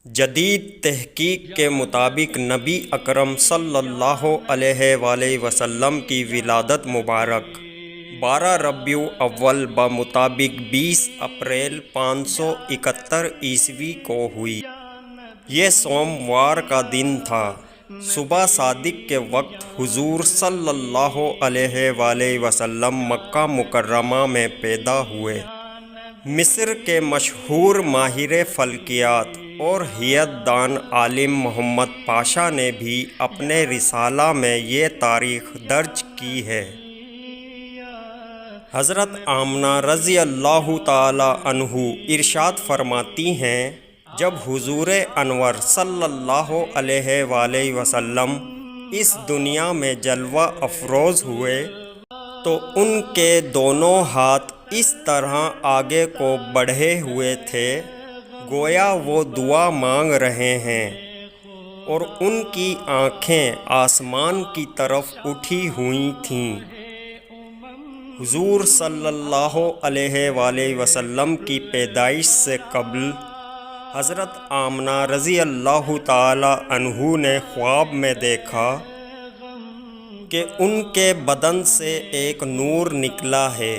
جدید تحقیق کے مطابق نبی اکرم صلی اللہ علیہ وآلہ وسلم کی ولادت مبارک 12 ربیع الاول بمطابق 20 اپریل 571 عیسوی کو ہوئی۔ یہ سوموار کا دن تھا۔ صبح صادق کے وقت حضور صلی اللہ علیہ وآلہ وسلم مکہ مکرمہ میں پیدا ہوئے۔ مصر کے مشہور ماہر فلکیات اور حیات دان عالم محمد پاشا نے بھی اپنے رسالہ میں یہ تاریخ درج کی ہے۔ حضرت آمنہ رضی اللہ تعالی عنہ ارشاد فرماتی ہیں، جب حضور انور صلی اللہ علیہ وآلہ وسلم اس دنیا میں جلوہ افروز ہوئے تو ان کے دونوں ہاتھ اس طرح آگے کو بڑھے ہوئے تھے گویا وہ دعا مانگ رہے ہیں، اور ان کی آنکھیں آسمان کی طرف اٹھی ہوئی تھیں۔ حضور صلی اللہ علیہ وآلہ وسلم کی پیدائش سے قبل حضرت آمنہ رضی اللہ تعالی عنہ نے خواب میں دیکھا کہ ان کے بدن سے ایک نور نکلا ہے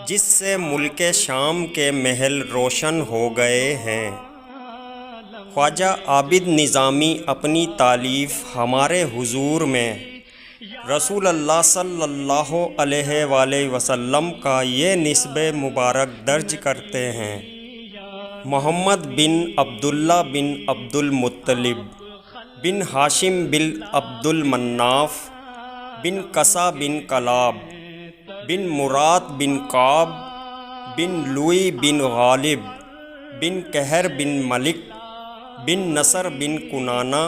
جس سے ملک شام کے محل روشن ہو گئے ہیں۔ خواجہ عابد نظامی اپنی تالیف ہمارے حضور میں رسول اللہ صلی اللہ علیہ وآلہ وسلم کا یہ نسب مبارک درج کرتے ہیں: محمد بن عبداللہ بن عبد المطلب بن ہاشم بن عبد المناف بن قصہ بن کلاب بن مراد بن کعب بن لوئی بن غالب بن قہر بن ملک بن نصر بن کنانہ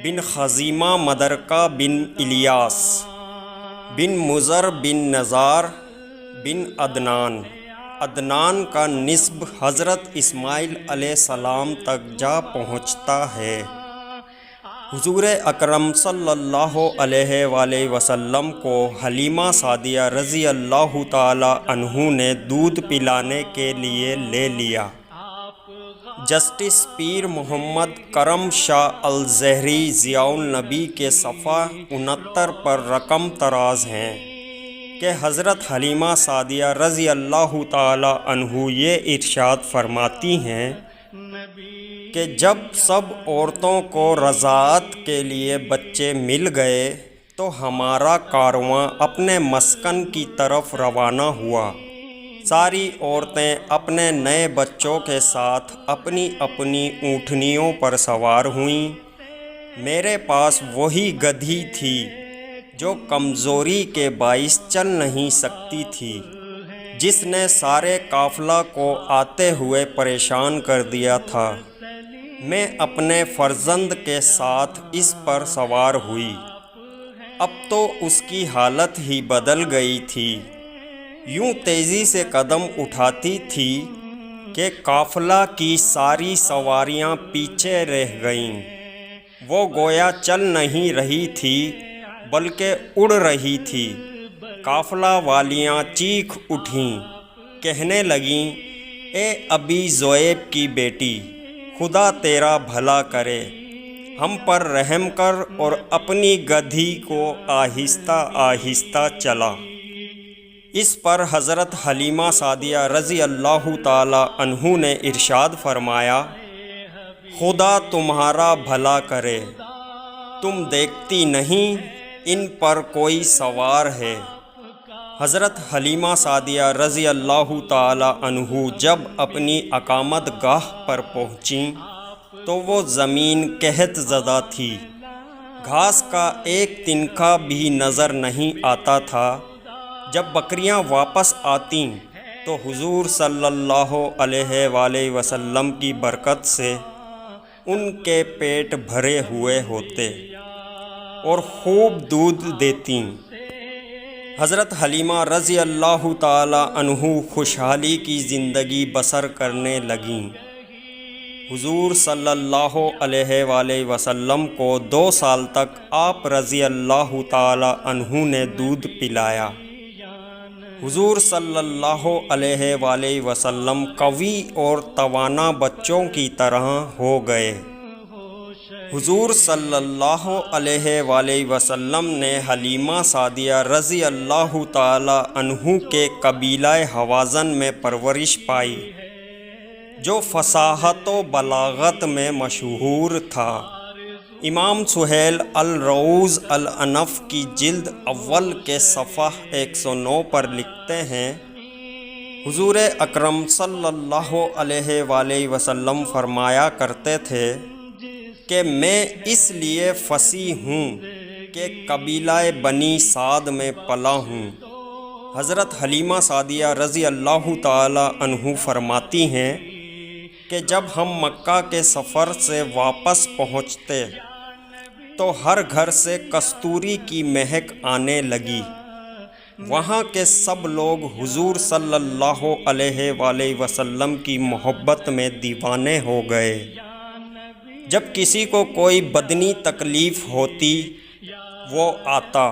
بن خزیمہ مدرکہ بن الیاس بن مضر بن نزار بن عدنان۔ عدنان کا نسب حضرت اسماعیل علیہ السلام تک جا پہنچتا ہے۔ حضور اکرم صلی اللہ علیہ وآلہ وسلم کو حلیمہ سعدیہ رضی اللہ تعالی عنہ نے دودھ پلانے کے لیے لے لیا۔ جسٹس پیر محمد کرم شاہ الظہری ضیاء النبی کے صفحہ 69 پر رقم طراز ہیں کہ حضرت حلیمہ سعدیہ رضی اللہ تعالی عنہ یہ ارشاد فرماتی ہیں کہ جب سب عورتوں کو رضاعت کے لیے بچے مل گئے تو ہمارا کارواں اپنے مسکن کی طرف روانہ ہوا۔ ساری عورتیں اپنے نئے بچوں کے ساتھ اپنی اپنی اونٹنیوں پر سوار ہوئیں۔ میرے پاس وہی گدھی تھی جو کمزوری کے باعث چل نہیں سکتی تھی، جس نے سارے قافلہ کو آتے ہوئے پریشان کر دیا تھا۔ میں اپنے فرزند کے ساتھ اس پر سوار ہوئی۔ اب تو اس کی حالت ہی بدل گئی تھی، یوں تیزی سے قدم اٹھاتی تھی کہ قافلہ کی ساری سواریاں پیچھے رہ گئیں۔ وہ گویا چل نہیں رہی تھی بلکہ اڑ رہی تھی۔ قافلہ والیاں چیخ اٹھیں، کہنے لگیں، اے ابی ذؤیب کی بیٹی، خدا تیرا بھلا کرے، ہم پر رحم کر اور اپنی گدھی کو آہستہ آہستہ چلا۔ اس پر حضرت حلیمہ سعدیہ رضی اللہ تعالی عنہ نے ارشاد فرمایا، خدا تمہارا بھلا کرے، تم دیکھتی نہیں ان پر کوئی سوار ہے۔ حضرت حلیمہ سعدیہ رضی اللہ تعالی عنہ جب اپنی اقامت گاہ پر پہنچیں تو وہ زمین قحط زدہ تھی، گھاس کا ایک تنکا بھی نظر نہیں آتا تھا۔ جب بکریاں واپس آتیں تو حضور صلی اللہ علیہ وآلہ وسلم کی برکت سے ان کے پیٹ بھرے ہوئے ہوتے اور خوب دودھ دیتیں۔ حضرت حلیمہ رضی اللہ تعالی عنہ خوشحالی کی زندگی بسر کرنے لگیں۔ حضور صلی اللہ علیہ وآلہ وسلم کو 2 سال تک آپ رضی اللہ تعالی عنہ نے دودھ پلایا۔ حضور صلی اللہ علیہ وآلہ وسلم قوی اور توانا بچوں کی طرح ہو گئے۔ حضور صلی اللہ علیہ وآلہ وسلم نے حلیمہ سعدیہ رضی اللہ تعالی عنہ کے قبیلہ حوازن میں پرورش پائی، جو فصاحت و بلاغت میں مشہور تھا۔ امام سہیل الروض الانف کی جلد اول کے صفحہ 109 پر لکھتے ہیں، حضور اکرم صلی اللہ علیہ وآلہ وسلم فرمایا کرتے تھے کہ میں اس لیے فصیح ہوں کہ قبیلہ بنی سعد میں پلا ہوں۔ حضرت حلیمہ سعدیہ رضی اللہ تعالی عنہ فرماتی ہیں کہ جب ہم مکہ کے سفر سے واپس پہنچتے تو ہر گھر سے کستوری کی مہک آنے لگی۔ وہاں کے سب لوگ حضور صلی اللہ علیہ وآلہ وسلم کی محبت میں دیوانے ہو گئے۔ جب کسی کو کوئی بدنی تکلیف ہوتی وہ آتا،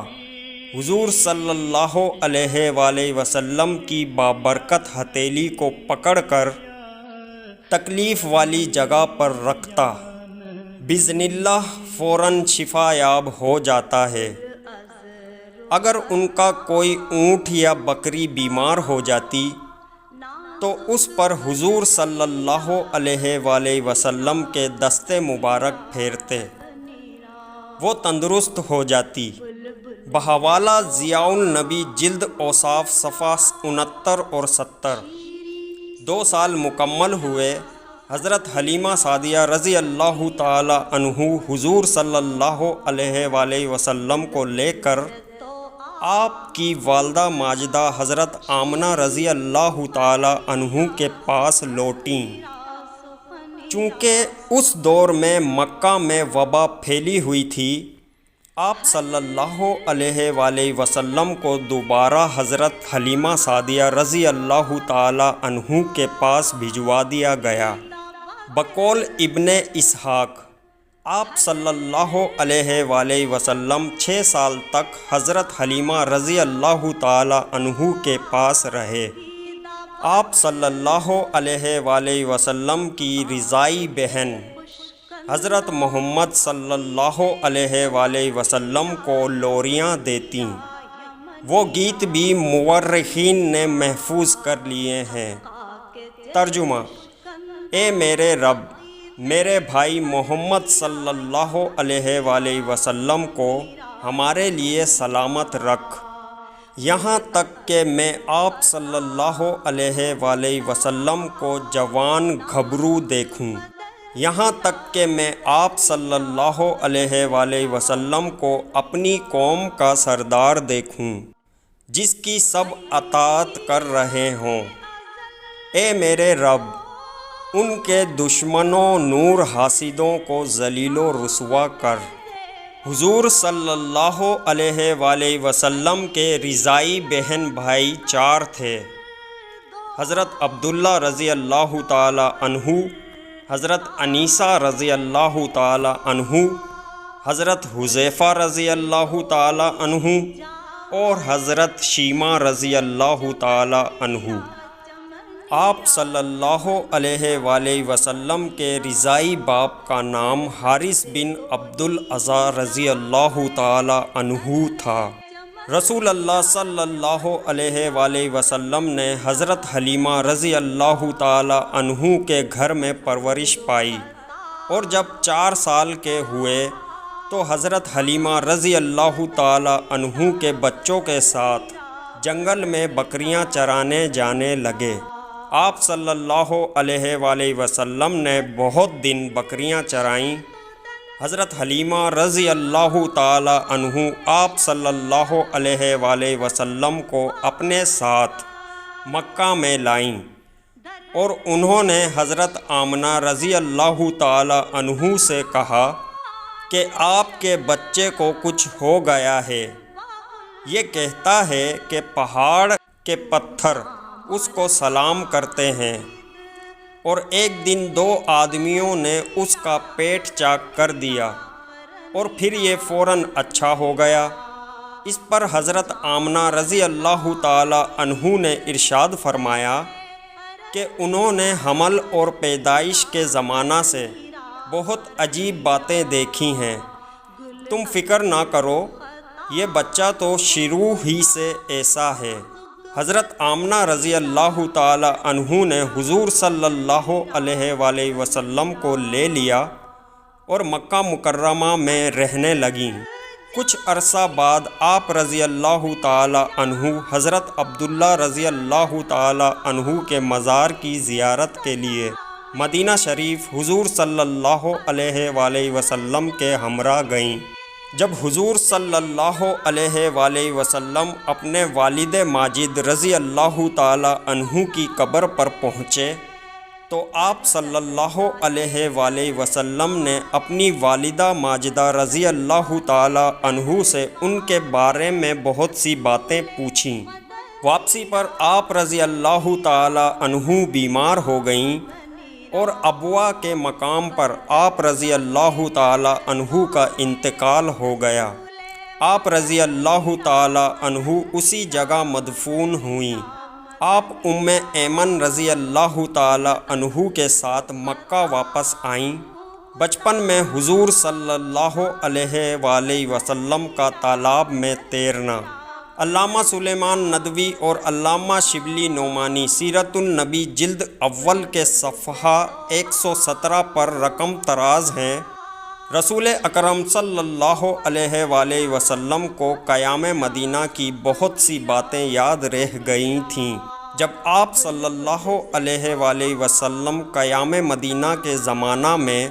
حضور صلی اللہ علیہ وآلہ وسلم کی بابرکت ہتھیلی کو پکڑ کر تکلیف والی جگہ پر رکھتا، بِإِذْنِ اللہ فوراً شفا یاب ہو جاتا ہے۔ اگر ان کا کوئی اونٹ یا بکری بیمار ہو جاتی تو اس پر حضور صلی اللہ علیہ وآلہ وسلم کے دست مبارک پھیرتے، وہ تندرست ہو جاتی۔ بحوالہ ضیاء النبی جلد اوصاف صفحہ 69 اور 70۔ 2 سال مکمل ہوئے، حضرت حلیمہ سعدیہ رضی اللہ تعالی عنہ حضور صلی اللہ علیہ وآلہ وسلم کو لے کر آپ کی والدہ ماجدہ حضرت آمنہ رضی اللہ تعالی عنہ کے پاس لوٹیں۔ چونکہ اس دور میں مکہ میں وبا پھیلی ہوئی تھی، آپ صلی اللہ علیہ وآلہ وسلم کو دوبارہ حضرت حلیمہ سعدیہ رضی اللہ تعالی عنہ کے پاس بھجوا دیا گیا۔ بقول ابن اسحاق، آپ صلی اللہ علیہ وآلہ وسلم 6 سال تک حضرت حلیمہ رضی اللہ تعالی عنہ کے پاس رہے۔ آپ صلی اللہ علیہ وآلہ وسلم کی رضائی بہن حضرت محمد صلی اللہ علیہ وآلہ وسلم کو لوریاں دیتیں۔ وہ گیت بھی مورخین نے محفوظ کر لیے ہیں۔ ترجمہ: اے میرے رب، میرے بھائی محمد صلی اللہ علیہ وآلہ وسلم کو ہمارے لیے سلامت رکھ، یہاں تک کہ میں آپ صلی اللہ علیہ وآلہ وسلم کو جوان گھبرو دیکھوں، یہاں تک کہ میں آپ صلی اللہ علیہ وآلہ وسلم کو اپنی قوم کا سردار دیکھوں جس کی سب اطاعت کر رہے ہوں۔ اے میرے رب، ان کے دشمنوں نور حاسدوں کو ذلیل و رسوا کر۔ حضور صلی اللہ علیہ وآلہ وسلم کے رضائی بہن بھائی 4 تھے، حضرت عبداللہ رضی اللہ تعالی عنہ، حضرت انیسہ رضی اللہ تعالی عنہ، حضرت حذیفہ رضی اللہ تعالی عنہ اور حضرت شیمہ رضی اللہ تعالی عنہ۔ آپ صلی اللہ علیہ وآلہ وسلم کے رضائی باپ کا نام حارث بن عبدالعزیٰ رضی اللہ تعالی عنہ تھا۔ رسول اللہ صلی اللہ علیہ وآلہ وسلم نے حضرت حلیمہ رضی اللہ تعالی عنہ کے گھر میں پرورش پائی، اور جب 4 سال کے ہوئے تو حضرت حلیمہ رضی اللہ تعالی عنہ کے بچوں کے ساتھ جنگل میں بکریاں چرانے جانے لگے۔ آپ صلی اللہ علیہ وآلہ وسلم نے بہت دن بکریاں چرائیں۔ حضرت حلیمہ رضی اللہ تعالی عنہ آپ صلی اللہ علیہ وآلہ وسلم کو اپنے ساتھ مکہ میں لائیں، اور انہوں نے حضرت آمنہ رضی اللہ تعالی عنہ سے کہا کہ آپ کے بچے کو کچھ ہو گیا ہے، یہ کہتا ہے کہ پہاڑ کے پتھر اس کو سلام کرتے ہیں، اور ایک دن 2 آدمیوں نے اس کا پیٹ چاک کر دیا اور پھر یہ فوراً اچھا ہو گیا۔ اس پر حضرت آمنہ رضی اللہ تعالی عنہ نے ارشاد فرمایا کہ انہوں نے حمل اور پیدائش کے زمانہ سے بہت عجیب باتیں دیکھی ہیں، تم فکر نہ کرو، یہ بچہ تو شروع ہی سے ایسا ہے۔ حضرت آمنہ رضی اللہ تعالی عنہ نے حضور صلی اللہ علیہ وآلہ وسلم کو لے لیا اور مکہ مکرمہ میں رہنے لگیں۔ کچھ عرصہ بعد آپ رضی اللہ تعالی عنہ حضرت عبداللہ رضی اللہ تعالی عنہ کے مزار کی زیارت کے لیے مدینہ شریف حضور صلی اللہ علیہ وآلہ وسلم کے ہمراہ گئیں۔ جب حضور صلی اللہ علیہ وآلہ وسلم اپنے والد ماجد رضی اللہ تعالی عنہ کی قبر پر پہنچے تو آپ صلی اللہ علیہ وآلہ وسلم نے اپنی والدہ ماجدہ رضی اللہ تعالی عنہ سے ان کے بارے میں بہت سی باتیں پوچھیں۔ واپسی پر آپ رضی اللہ تعالی عنہ بیمار ہو گئیں اور ابوا کے مقام پر آپ رضی اللہ تعالی عنہ کا انتقال ہو گیا۔ آپ رضی اللہ تعالی عنہ اسی جگہ مدفون ہوئیں۔ آپ ام ایمن رضی اللہ تعالی عنہ کے ساتھ مکہ واپس آئیں۔ بچپن میں حضور صلی اللہ علیہ وآلہ وسلم کا تالاب میں تیرنا۔ علامہ سلیمان ندوی اور علامہ شبلی نعمانی سیرت النبی جلد اول کے صفحہ 117 پر رقم طراز ہیں۔ رسول اکرم صلی اللہ علیہ وآلہ وسلم کو قیام مدینہ کی بہت سی باتیں یاد رہ گئی تھیں۔ جب آپ صلی اللہ علیہ وآلہ وسلم قیام مدینہ کے زمانہ میں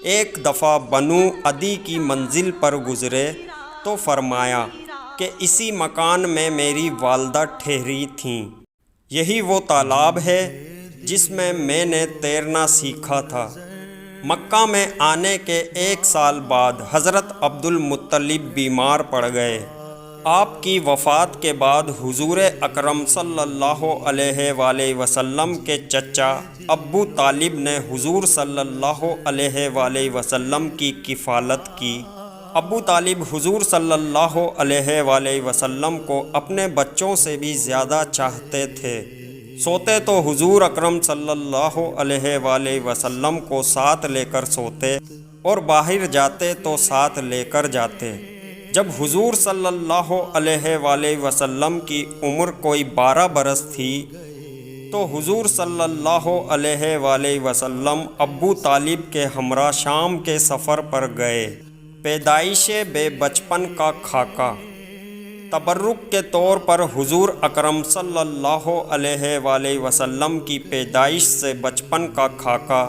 ایک دفعہ بنو عدی کی منزل پر گزرے تو فرمایا کہ اسی مکان میں میری والدہ ٹھہری تھیں، یہی وہ تالاب ہے جس میں نے تیرنا سیکھا تھا۔ مکہ میں آنے کے 1 سال بعد حضرت عبد المطلب بیمار پڑ گئے۔ آپ کی وفات کے بعد حضور اکرم صلی اللہ علیہ وآلہ وسلم کے چچا ابو طالب نے حضور صلی اللہ علیہ وآلہ وسلم کی کفالت کی۔ ابو طالب حضور صلی اللہ علیہ وآلہ وسلم کو اپنے بچوں سے بھی زیادہ چاہتے تھے۔ سوتے تو حضور اکرم صلی اللہ علیہ وآلہ وسلم کو ساتھ لے کر سوتے اور باہر جاتے تو ساتھ لے کر جاتے۔ جب حضور صلی اللہ علیہ وآلہ وسلم کی عمر کوئی 12 برس تھی تو حضور صلی اللہ علیہ وآلہ وسلم ابو طالب کے ہمراہ شام کے سفر پر گئے۔ پیدائش بے بچپن کا خاکہ۔ تبرک کے طور پر حضور اکرم صلی اللہ علیہ وآلہ وسلم کی پیدائش سے بچپن کا خاکہ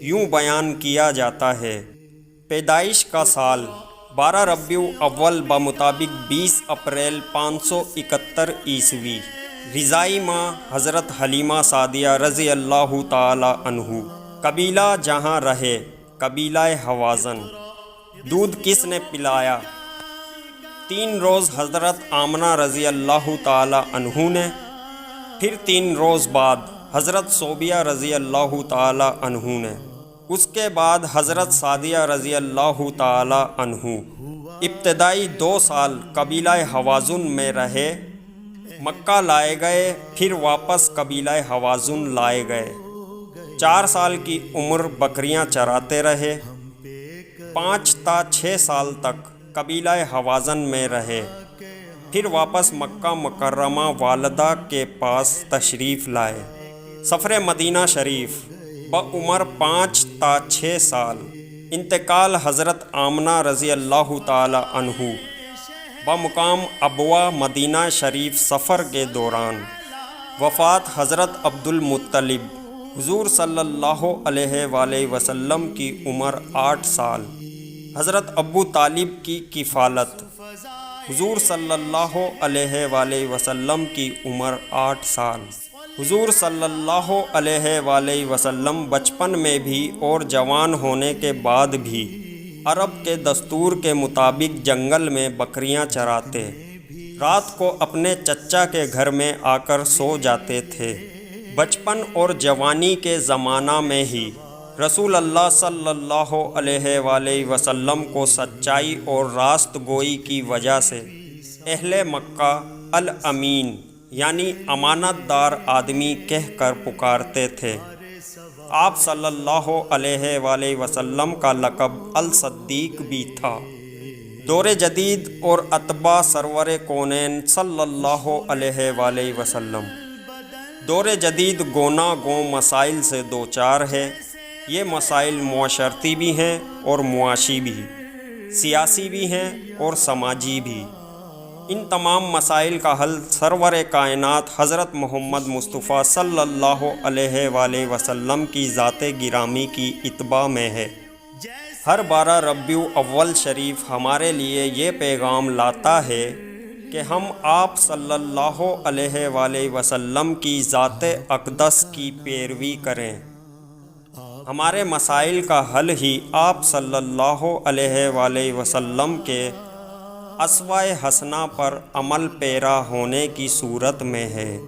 یوں بیان کیا جاتا ہے۔ پیدائش کا سال 12 ربیع اول بمطابق 20 اپریل 571 عیسوی۔ رضائی ماں حضرت حلیمہ سعدیہ رضی اللہ تعالی عنہ۔ قبیلہ جہاں رہے، قبیلہ حوازن۔ دودھ کس نے پلایا؟ 3 روز حضرت آمنہ رضی اللہ تعالی عنہ نے، پھر 3 روز بعد حضرت صوبیہ رضی اللہ تعالی عنہ نے، اس کے بعد حضرت سعدیہ رضی اللہ تعالی عنہ۔ ابتدائی 2 سال قبیلہ حوازن میں رہے، مکہ لائے گئے، پھر واپس قبیلہ حوازن لائے گئے۔ 4 سال کی عمر بکریاں چراتے رہے۔ 5 تا 6 سال تک قبیلہ حوازن میں رہے، پھر واپس مکہ مکرمہ والدہ کے پاس تشریف لائے۔ سفر مدینہ شریف بعمر 5 تا 6 سال۔ انتقال حضرت آمنہ رضی اللہ تعالی عنہ بمقام ابوا مدینہ شریف سفر کے دوران۔ وفات حضرت عبد المطلب۔ حضور صلی اللہ علیہ وآلہ وسلم کی عمر 8 سال۔ حضرت ابو طالب کی کفالت۔ حضور صلی اللہ علیہ وآلہ وسلم کی عمر 8 سال۔ حضور صلی اللہ علیہ وآلہ وسلم بچپن میں بھی اور جوان ہونے کے بعد بھی عرب کے دستور کے مطابق جنگل میں بکریاں چراتے، رات کو اپنے چچا کے گھر میں آ کر سو جاتے تھے۔ بچپن اور جوانی کے زمانہ میں ہی رسول اللہ صلی اللہ علیہ وآلہ وسلم کو سچائی اور راست گوئی کی وجہ سے اہل مکہ الامین یعنی امانت دار آدمی کہہ کر پکارتے تھے۔ آپ صلی اللہ علیہ وآلہ وسلم کا لقب الصدیق بھی تھا۔ دور جدید اور اتباع سرور کونین صلی اللہ علیہ وآلہ وسلم۔ دور جدید گونا گوں مسائل سے دوچار ہے۔ یہ مسائل معاشرتی بھی ہیں اور معاشی بھی، سیاسی بھی ہیں اور سماجی بھی۔ ان تمام مسائل کا حل سرور کائنات حضرت محمد مصطفیٰ صلی اللہ علیہ وآلہ وسلم کی ذات گرامی کی اتباع میں ہے۔ ہر 12 ربیع الاول شریف ہمارے لیے یہ پیغام لاتا ہے کہ ہم آپ صلی اللہ علیہ وآلہ وسلم کی ذات اقدس کی پیروی کریں۔ ہمارے مسائل کا حل ہی آپ صلی اللہ علیہ وآلہ وسلم کے اسوہ حسنہ پر عمل پیرا ہونے کی صورت میں ہے۔